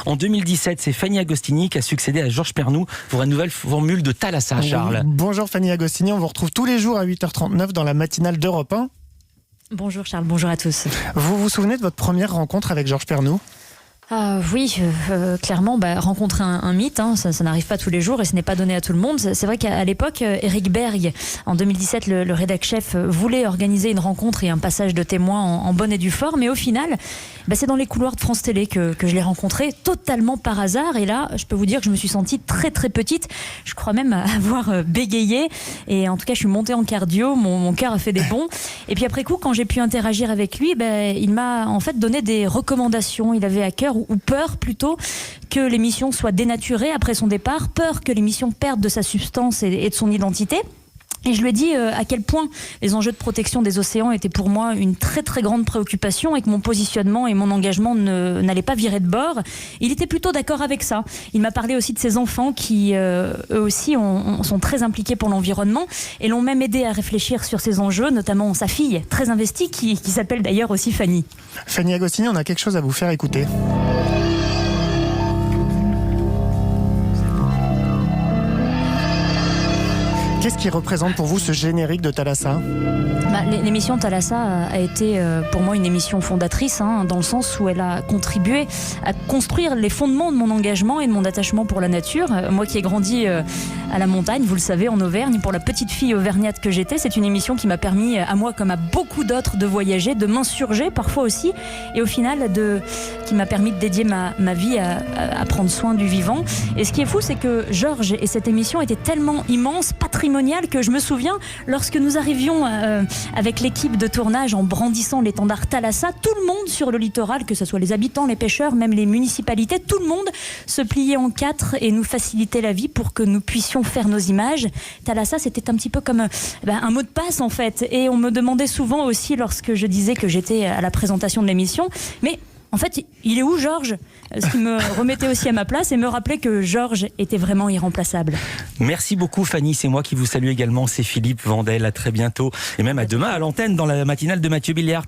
En 2017, c'est Fanny Agostini qui a succédé à Georges Pernou pour une nouvelle formule de Thalassa, Charles. Bonjour Fanny Agostini, on vous retrouve tous les jours à 8h39 dans la matinale d'Europe 1. Bonjour Charles, bonjour à tous. Vous vous souvenez de votre première rencontre avec Georges Pernou ? Oui, clairement, rencontrer un mythe, ça n'arrive pas tous les jours et ce n'est pas donné à tout le monde. C'est vrai qu'à l'époque, Éric Berg, en 2017, le rédac-chef, voulait organiser une rencontre et un passage de témoins en bonne et due forme. Mais au final, c'est dans les couloirs de France Télé que je l'ai rencontré, totalement par hasard. Et là, je peux vous dire que je me suis sentie très très petite. Je crois même avoir bégayé. Et en tout cas, je suis montée en cardio, mon cœur a fait des bonds. Et puis après coup, quand j'ai pu interagir avec lui, il m'a en fait donné des recommandations. Il avait à cœur, ou peur plutôt, que l'émission soit dénaturée après son départ, peur que l'émission perde de sa substance et de son identité. Et je lui ai dit à quel point les enjeux de protection des océans étaient pour moi une très très grande préoccupation et que mon positionnement et mon engagement n'allaient pas virer de bord. Il était plutôt d'accord avec ça. Il m'a parlé aussi de ses enfants qui eux aussi sont très impliqués pour l'environnement et l'ont même aidé à réfléchir sur ces enjeux, notamment sa fille très investie qui s'appelle d'ailleurs aussi Fanny. Fanny Agostini, on a quelque chose à vous faire écouter. Qu'est-ce qui représente pour vous ce générique de Thalassa ? L'émission Thalassa a été pour moi une émission fondatrice, dans le sens où elle a contribué à construire les fondements de mon engagement et de mon attachement pour la nature. Moi qui ai grandi à la montagne, vous le savez, en Auvergne, pour la petite fille auvergnate que j'étais, c'est une émission qui m'a permis, à moi comme à beaucoup d'autres, de voyager, de m'insurger parfois aussi, et au final qui m'a permis de dédier ma vie à prendre soin du vivant. Et ce qui est fou, c'est que Georges et cette émission étaient tellement immenses, patrimoniales, que je me souviens, lorsque nous arrivions avec l'équipe de tournage en brandissant l'étendard Thalassa, tout le monde sur le littoral, que ce soit les habitants, les pêcheurs, même les municipalités, tout le monde se pliait en quatre et nous facilitait la vie pour que nous puissions faire nos images. Thalassa, c'était un petit peu comme un mot de passe en fait. Et on me demandait souvent aussi, lorsque je disais que j'étais à la présentation de l'émission, mais en fait, il est où Georges ? Ce qui me remettait aussi à ma place et me rappelait que Georges était vraiment irremplaçable. Merci beaucoup Fanny, c'est moi qui vous salue également, c'est Philippe Vandel, à très bientôt et même à demain à l'antenne dans la matinale de Mathieu Billiard.